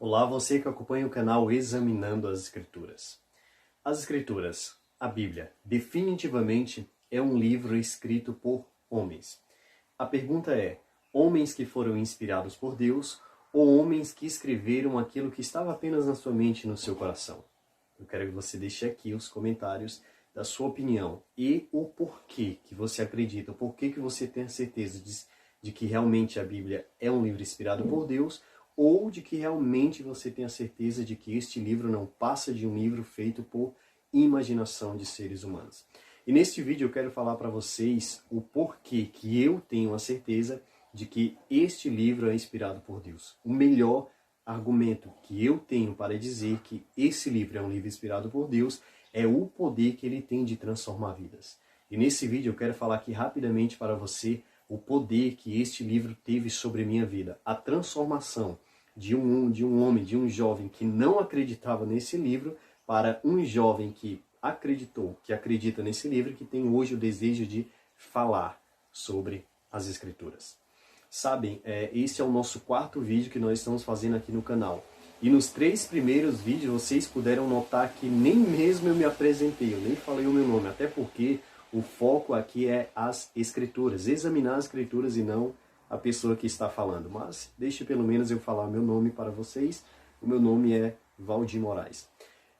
Olá, você que acompanha o canal Examinando as Escrituras. As Escrituras, a Bíblia, definitivamente é um livro escrito por homens. A pergunta é, homens que foram inspirados por Deus ou homens que escreveram aquilo que estava apenas na sua mente e no seu coração? Eu quero que você deixe aqui os comentários da sua opinião e o porquê que você acredita, o porquê que você tem a certeza de que realmente a Bíblia é um livro inspirado por Deus ou de que realmente você tem a certeza de que este livro não passa de um livro feito por imaginação de seres humanos. E neste vídeo eu quero falar para vocês o porquê que eu tenho a certeza de que este livro é inspirado por Deus. O melhor argumento que eu tenho para dizer que esse livro é um livro inspirado por Deus é o poder que ele tem de transformar vidas. E nesse vídeo eu quero falar aqui rapidamente para você o poder que este livro teve sobre a minha vida, a transformação de um homem, de um jovem que não acreditava nesse livro, para um jovem que acreditou, que acredita nesse livro e que tem hoje o desejo de falar sobre as Escrituras. Sabem, esse é o nosso quarto vídeo que nós estamos fazendo aqui no canal. E nos 3 primeiros vídeos vocês puderam notar que nem mesmo eu me apresentei, eu nem falei o meu nome, até porque o foco aqui é as Escrituras, examinar as Escrituras e não a pessoa que está falando. Mas deixe pelo menos eu falar meu nome para vocês. O meu nome é Valdir Moraes.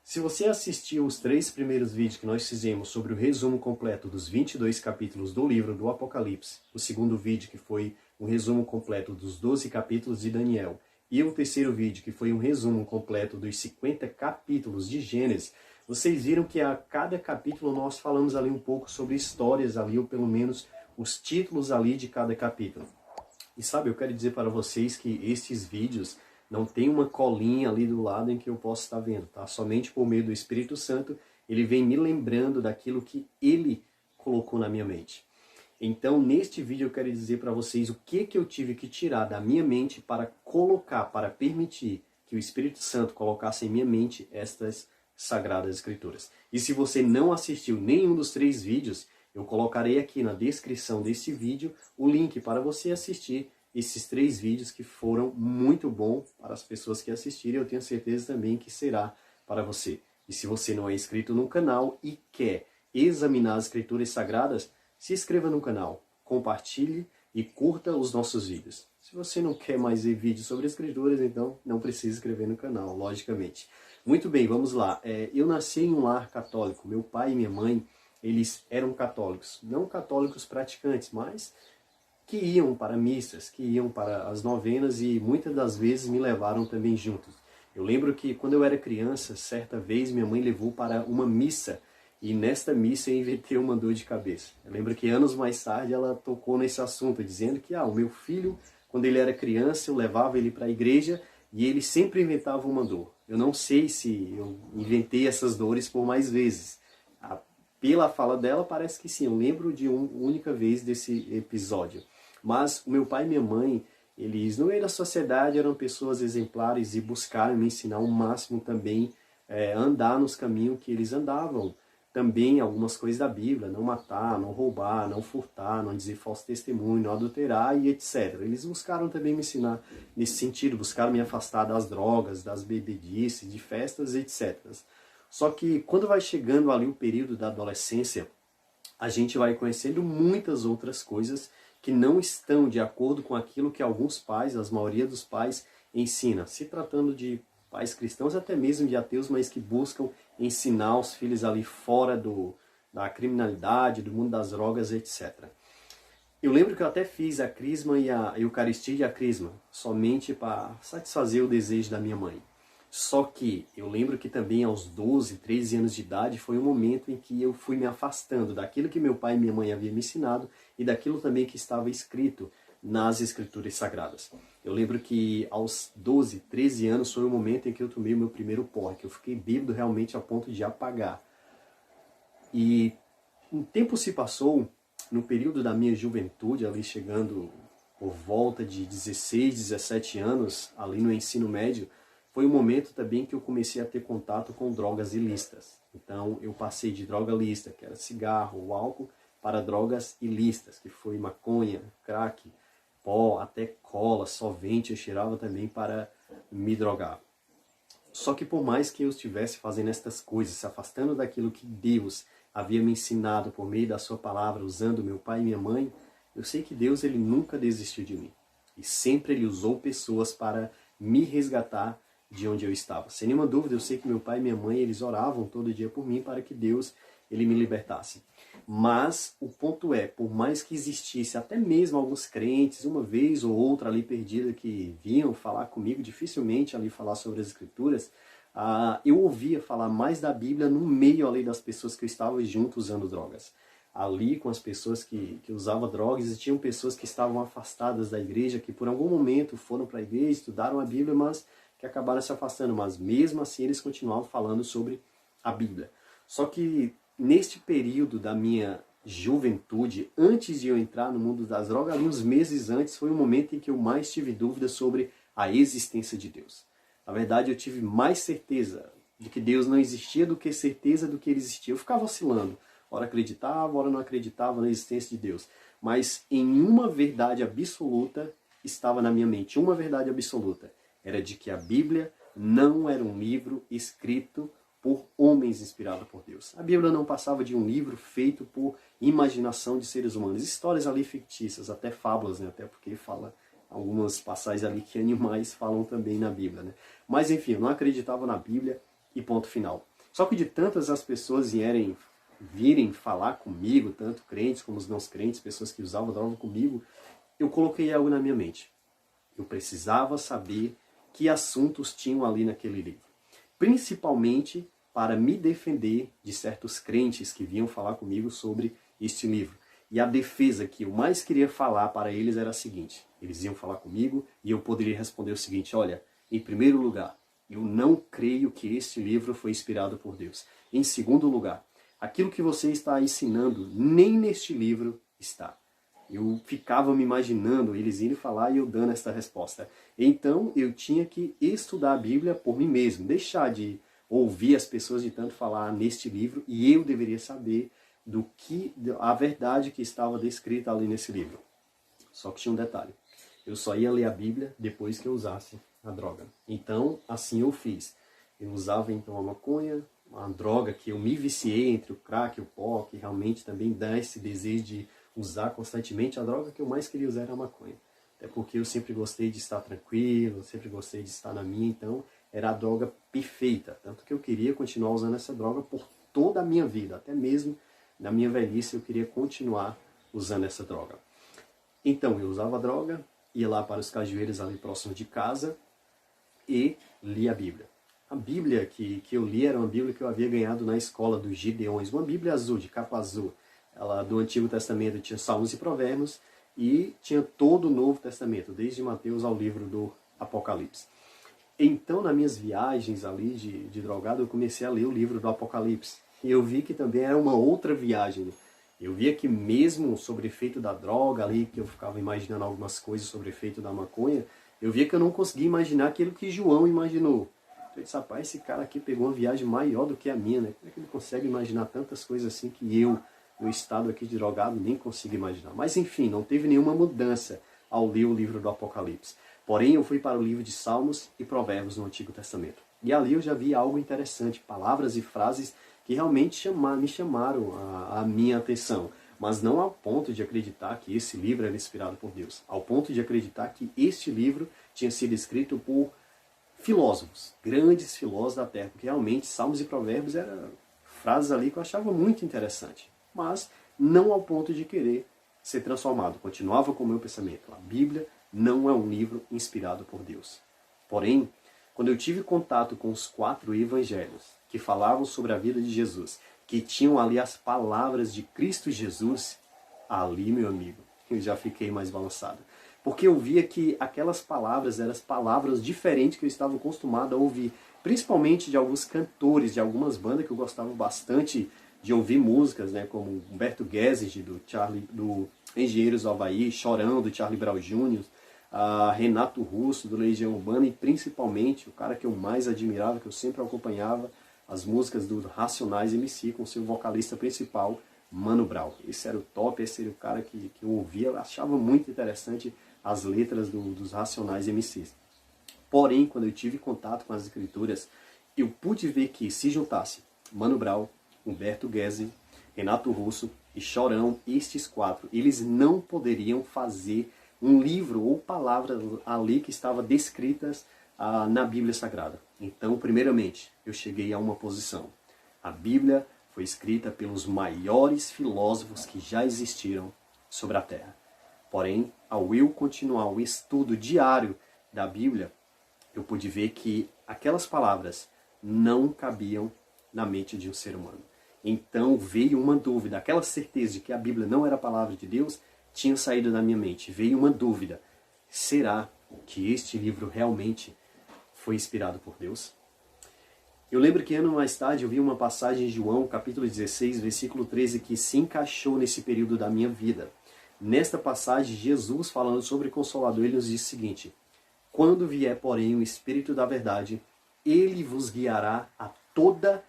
Se você assistiu os 3 primeiros vídeos que nós fizemos sobre o resumo completo dos 22 capítulos do livro do Apocalipse, o segundo vídeo que foi um resumo completo dos 12 capítulos de Daniel, e o terceiro vídeo que foi um resumo completo dos 50 capítulos de Gênesis, vocês viram que a cada capítulo nós falamos ali um pouco sobre histórias ali, ou pelo menos os títulos ali de cada capítulo. E sabe, eu quero dizer para vocês que estes vídeos não tem uma colinha ali do lado em que eu posso estar vendo, tá? Somente por meio do Espírito Santo, ele vem me lembrando daquilo que ele colocou na minha mente. Então, neste vídeo eu quero dizer para vocês o que eu tive que tirar da minha mente para colocar, para permitir que o Espírito Santo colocasse em minha mente estas Sagradas Escrituras. E se você não assistiu nenhum dos 3 vídeos, eu colocarei aqui na descrição desse vídeo o link para você assistir esses 3 vídeos que foram muito bons para as pessoas que assistirem. Eu tenho certeza também que será para você. E se você não é inscrito no canal e quer examinar as Escrituras Sagradas, se inscreva no canal, compartilhe e curta os nossos vídeos. Se você não quer mais ver vídeos sobre Escrituras, então não precisa inscrever no canal, logicamente. Muito bem, vamos lá. Eu nasci em um lar católico. Meu pai e minha mãe, eles eram católicos. Não católicos praticantes, mas que iam para missas, que iam para as novenas e muitas das vezes me levaram também juntos. Eu lembro que quando eu era criança, certa vez minha mãe levou para uma missa e nesta missa eu inventei uma dor de cabeça. Eu lembro que anos mais tarde ela tocou nesse assunto, dizendo que o meu filho, quando ele era criança, eu levava ele para a igreja e ele sempre inventava uma dor. Eu não sei se eu inventei essas dores por mais vezes. Pela fala dela, parece que sim. Eu lembro de uma única vez desse episódio. Mas o meu pai e minha mãe, eles no meio da sociedade eram pessoas exemplares e buscaram me ensinar o máximo também andar nos caminhos que eles andavam. Também algumas coisas da Bíblia, não matar, não roubar, não furtar, não dizer falso testemunho, não adulterar e etc. Eles buscaram também me ensinar nesse sentido, buscaram me afastar das drogas, das bebedices, de festas, etc. Só que quando vai chegando ali o período da adolescência, a gente vai conhecendo muitas outras coisas que não estão de acordo com aquilo que alguns pais, a maioria dos pais, ensina. Se tratando de pais cristãos, até mesmo de ateus, mas que buscam ensinar os filhos ali fora da criminalidade, do mundo das drogas, etc. Eu lembro que eu até fiz a crisma e a Eucaristia e a crisma, somente para satisfazer o desejo da minha mãe. Só que eu lembro que também aos 12, 13 anos de idade foi um momento em que eu fui me afastando daquilo que meu pai e minha mãe haviam me ensinado e daquilo também que estava escrito nas Escrituras Sagradas. Eu lembro que aos 12, 13 anos foi o momento em que eu tomei o meu primeiro porre, que eu fiquei bêbado realmente a ponto de apagar. E um tempo se passou, no período da minha juventude, ali chegando por volta de 16, 17 anos, ali no ensino médio, foi um momento também que eu comecei a ter contato com drogas ilícitas. Então eu passei de droga lícita, que era cigarro ou álcool, para drogas ilícitas, que foi maconha, crack, pó, até cola, solvente, eu cheirava também para me drogar. Só que por mais que eu estivesse fazendo estas coisas, se afastando daquilo que Deus havia me ensinado por meio da sua palavra, usando meu pai e minha mãe, eu sei que Deus ele nunca desistiu de mim. E sempre ele usou pessoas para me resgatar de onde eu estava. Sem nenhuma dúvida, eu sei que meu pai e minha mãe, eles oravam todo dia por mim para que Deus ele me libertasse. Mas o ponto é, por mais que existisse até mesmo alguns crentes, uma vez ou outra ali perdida, que vinham falar comigo, dificilmente ali falar sobre as Escrituras, eu ouvia falar mais da Bíblia no meio ali das pessoas que eu estava junto usando drogas. Ali com as pessoas que usavam drogas, e tinham pessoas que estavam afastadas da igreja, que por algum momento foram para a igreja, estudaram a Bíblia, mas que acabaram se afastando. Mas mesmo assim eles continuavam falando sobre a Bíblia. Só que neste período da minha juventude, antes de eu entrar no mundo das drogas, ali uns meses antes, foi o momento em que eu mais tive dúvidas sobre a existência de Deus. Na verdade, eu tive mais certeza de que Deus não existia do que certeza do que ele existia. Eu ficava oscilando. Ora acreditava, ora não acreditava na existência de Deus. Mas em uma verdade absoluta estava na minha mente. Uma verdade absoluta. Era de que a Bíblia não era um livro escrito por homens inspirados por Deus. A Bíblia não passava de um livro feito por imaginação de seres humanos. Histórias ali fictícias, até fábulas, né? Até porque fala algumas passagens ali que animais falam também na Bíblia, né? Mas enfim, eu não acreditava na Bíblia e ponto final. Só que de tantas as pessoas virem falar comigo, tanto crentes como os não crentes, pessoas que usavam droga comigo, eu coloquei algo na minha mente. Eu precisava saber que assuntos tinham ali naquele livro. Principalmente para me defender de certos crentes que vinham falar comigo sobre este livro. E a defesa que eu mais queria falar para eles era a seguinte: eles iam falar comigo e eu poderia responder o seguinte: olha, em primeiro lugar, eu não creio que este livro foi inspirado por Deus. Em segundo lugar, aquilo que você está ensinando nem neste livro está. Eu ficava me imaginando eles irem falar e eu dando essa resposta. Então eu tinha que estudar a Bíblia por mim mesmo, deixar de ouvir as pessoas de tanto falar neste livro, e eu deveria saber a verdade que estava descrita ali nesse livro. Só que tinha um detalhe: eu só ia ler a Bíblia depois que eu usasse a droga. Então assim eu fiz. Eu usava então a maconha, uma droga que eu me viciei entre o crack e o pó, que realmente também dá esse desejo de usar constantemente. A droga que eu mais queria usar era a maconha. Até porque eu sempre gostei de estar tranquilo, sempre gostei de estar na minha, então era a droga perfeita. Tanto que eu queria continuar usando essa droga por toda a minha vida, até mesmo na minha velhice eu queria continuar usando essa droga. Então eu usava a droga, ia lá para os cajueiros ali próximo de casa e lia a Bíblia. A Bíblia que eu li era uma Bíblia que eu havia ganhado na escola dos Gideões, uma Bíblia azul, de capa azul. Ela do Antigo Testamento tinha Salmos e Provérbios e tinha todo o Novo Testamento, desde Mateus ao livro do Apocalipse. Então, nas minhas viagens ali de drogado, eu comecei a ler o livro do Apocalipse. E eu vi que também era uma outra viagem. Eu via que mesmo sobre o efeito da droga ali, que eu ficava imaginando algumas coisas sobre o efeito da maconha, eu via que eu não conseguia imaginar aquilo que João imaginou. Eu disse: rapaz, esse cara aqui pegou uma viagem maior do que a minha, né? Como é que ele consegue imaginar tantas coisas assim que eu, no estado aqui de drogado, nem consigo imaginar? Mas enfim, não teve nenhuma mudança ao ler o livro do Apocalipse. Porém, eu fui para o livro de Salmos e Provérbios no Antigo Testamento. E ali eu já vi algo interessante, palavras e frases que realmente me chamaram a minha atenção. Mas não ao ponto de acreditar que esse livro era inspirado por Deus. Ao ponto de acreditar que este livro tinha sido escrito por filósofos, grandes filósofos da terra. Porque realmente Salmos e Provérbios eram frases ali que eu achava muito interessante. Mas não ao ponto de querer ser transformado. Continuava com o meu pensamento: a Bíblia não é um livro inspirado por Deus. Porém, quando eu tive contato com os 4 evangelhos que falavam sobre a vida de Jesus, que tinham ali as palavras de Cristo Jesus, ali, meu amigo, eu já fiquei mais balançado. Porque eu via que aquelas palavras eram as palavras diferentes que eu estava acostumado a ouvir, principalmente de alguns cantores, de algumas bandas que eu gostava bastante de ouvir músicas, né, como Humberto Gessinger, do Engenheiros do Havaí, Chorão, do Charlie Brown Jr., Renato Russo, do Legião Urbana, e principalmente o cara que eu mais admirava, que eu sempre acompanhava, as músicas do Racionais MC, com seu vocalista principal, Mano Brown. Esse era o top, esse era o cara que eu ouvia, eu achava muito interessante as letras dos Racionais MCs. Porém, quando eu tive contato com as Escrituras, eu pude ver que se juntasse Mano Brown, Humberto Gessing, Renato Russo e Chorão, estes quatro, eles não poderiam fazer um livro ou palavras ali que estavam descritas na Bíblia Sagrada. Então, primeiramente, eu cheguei a uma posição. A Bíblia foi escrita pelos maiores filósofos que já existiram sobre a Terra. Porém, ao eu continuar o estudo diário da Bíblia, eu pude ver que aquelas palavras não cabiam na mente de um ser humano. Então veio uma dúvida, aquela certeza de que a Bíblia não era a palavra de Deus tinha saído da minha mente. Veio uma dúvida, será que este livro realmente foi inspirado por Deus? Eu lembro que ano mais tarde eu vi uma passagem em João, capítulo 16, versículo 13, que se encaixou nesse período da minha vida. Nesta passagem, Jesus, falando sobre o Consolador, ele nos diz o seguinte: quando vier, porém, o Espírito da verdade, ele vos guiará a toda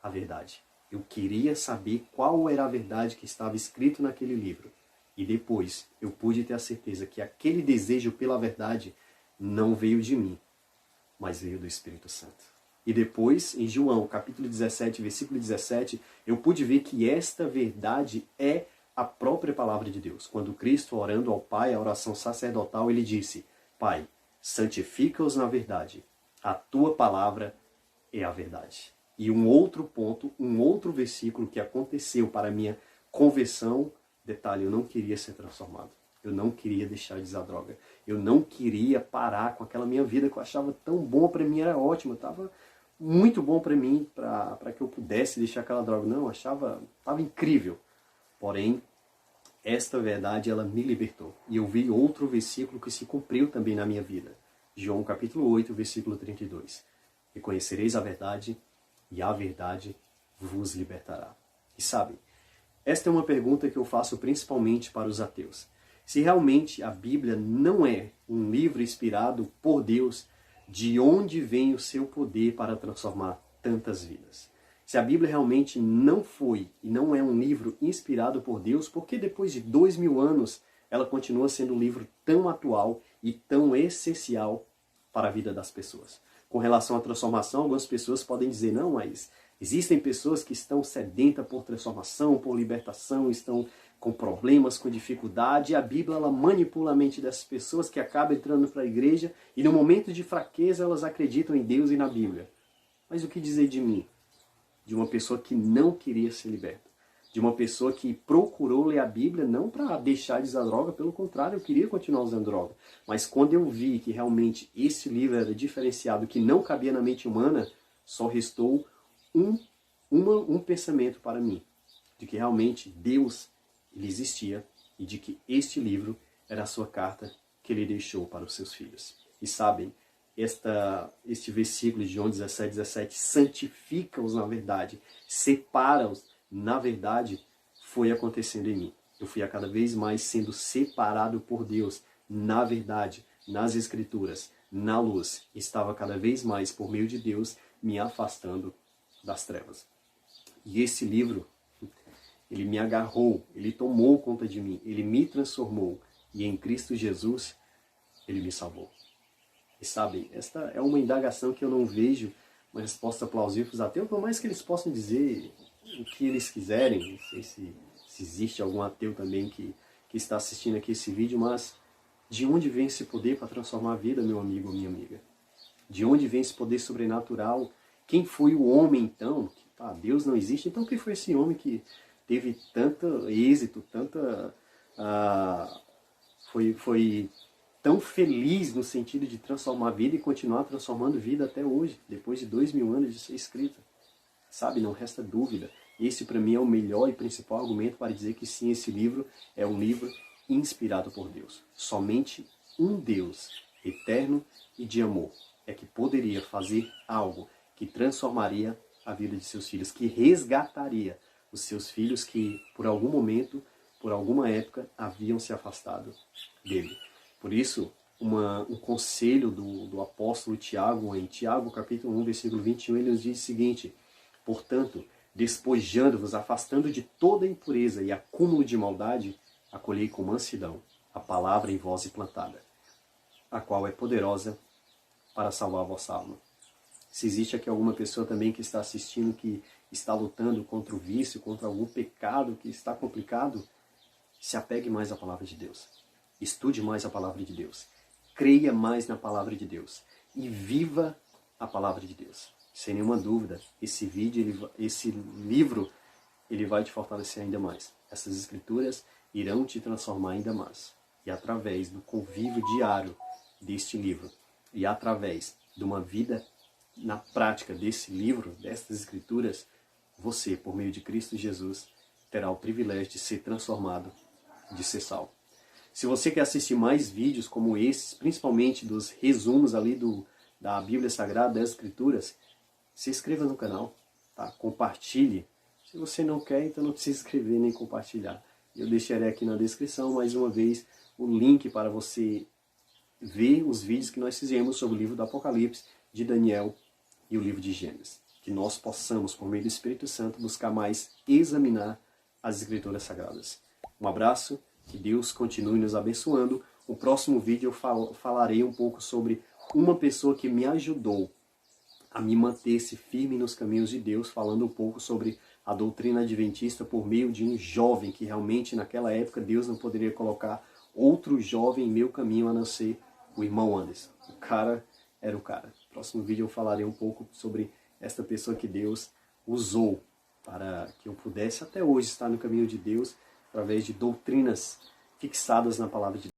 a verdade. Eu queria saber qual era a verdade que estava escrito naquele livro. E depois eu pude ter a certeza que aquele desejo pela verdade não veio de mim, mas veio do Espírito Santo. E depois, em João, capítulo 17, versículo 17, eu pude ver que esta verdade é a própria palavra de Deus. Quando Cristo, orando ao Pai, a oração sacerdotal, ele disse: Pai, santifica-os na verdade. A tua palavra é a verdade. E um outro ponto, um outro versículo que aconteceu para a minha conversão, detalhe, eu não queria ser transformado. Eu não queria deixar de usar droga. Eu não queria parar com aquela minha vida que eu achava tão bom, para mim era ótimo. Estava muito bom para mim, para que eu pudesse deixar aquela droga. Não, eu achava, estava incrível. Porém, esta verdade, ela me libertou. E eu vi outro versículo que se cumpriu também na minha vida. João capítulo 8, versículo 32. E conhecereis a verdade, e a verdade vos libertará. E sabe, esta é uma pergunta que eu faço principalmente para os ateus. Se realmente a Bíblia não é um livro inspirado por Deus, de onde vem o seu poder para transformar tantas vidas? Se a Bíblia realmente não foi e não é um livro inspirado por Deus, por que depois de 2000 anos ela continua sendo um livro tão atual e tão essencial para a vida das pessoas? Com relação à transformação, algumas pessoas podem dizer: não, mas existem pessoas que estão sedentas por transformação, por libertação, estão com problemas, com dificuldade, e a Bíblia ela manipula a mente dessas pessoas que acabam entrando para a igreja e no momento de fraqueza elas acreditam em Deus e na Bíblia. Mas o que dizer de mim? De uma pessoa que não queria ser liberta. De uma pessoa que procurou ler a Bíblia não para deixar de usar droga, pelo contrário, eu queria continuar usando droga. Mas quando eu vi que realmente esse livro era diferenciado, que não cabia na mente humana, só restou um pensamento para mim. De que realmente Deus ele existia e de que este livro era a sua carta que ele deixou para os seus filhos. E sabem, este versículo de João 17, santifica-os na verdade, separa-os na verdade, foi acontecendo em mim. Eu fui a cada vez mais sendo separado por Deus na verdade, nas Escrituras, na luz. Estava cada vez mais, por meio de Deus, me afastando das trevas. E esse livro, ele me agarrou, ele tomou conta de mim, ele me transformou. E em Cristo Jesus, ele me salvou. E sabem, esta é uma indagação que eu não vejo uma resposta plausível para os ateus, por mais que eles possam dizer o que eles quiserem. Não sei se existe algum ateu também que está assistindo aqui esse vídeo, mas de onde vem esse poder para transformar a vida, meu amigo ou minha amiga? De onde vem esse poder sobrenatural? Quem foi o homem, então? Deus não existe, então quem foi esse homem que teve tanto êxito, foi tão feliz no sentido de transformar a vida e continuar transformando vida até hoje, depois de 2000 anos de ser escrito? Sabe, não resta dúvida. Esse para mim é o melhor e principal argumento para dizer que sim, esse livro é um livro inspirado por Deus. Somente um Deus eterno e de amor é que poderia fazer algo que transformaria a vida de seus filhos, que resgataria os seus filhos que por algum momento, por alguma época, haviam se afastado dele. Por isso, um conselho do apóstolo Tiago, em Tiago capítulo 1, versículo 21, ele nos diz o seguinte: portanto, despojando-vos, afastando de toda impureza e acúmulo de maldade, acolhei com mansidão a palavra em vós implantada, a qual é poderosa para salvar a vossa alma. Se existe aqui alguma pessoa também que está assistindo, que está lutando contra o vício, contra algum pecado que está complicado, se apegue mais à palavra de Deus. Estude mais a palavra de Deus. Creia mais na palavra de Deus. E viva a palavra de Deus. Sem nenhuma dúvida, esse livro, ele vai te fortalecer ainda mais. Essas escrituras irão te transformar ainda mais. E através do convívio diário deste livro, e através de uma vida na prática desse livro, destas escrituras, você, por meio de Cristo Jesus, terá o privilégio de ser transformado, de ser salvo. Se você quer assistir mais vídeos como esses, principalmente dos resumos ali da Bíblia Sagrada, das Escrituras, se inscreva no canal, tá? Compartilhe. Se você não quer, então não precisa se inscrever nem compartilhar. Eu deixarei aqui na descrição, mais uma vez, o link para você ver os vídeos que nós fizemos sobre o livro do Apocalipse, de Daniel e o livro de Gênesis. Que nós possamos, por meio do Espírito Santo, buscar mais examinar as Escrituras Sagradas. Um abraço, que Deus continue nos abençoando. No próximo vídeo eu falarei um pouco sobre uma pessoa que me ajudou a me manter-se firme nos caminhos de Deus, falando um pouco sobre a doutrina adventista por meio de um jovem, que realmente naquela época Deus não poderia colocar outro jovem em meu caminho a não ser o irmão Anderson. O cara era o cara. No próximo vídeo eu falarei um pouco sobre esta pessoa que Deus usou para que eu pudesse até hoje estar no caminho de Deus através de doutrinas fixadas na palavra de Deus.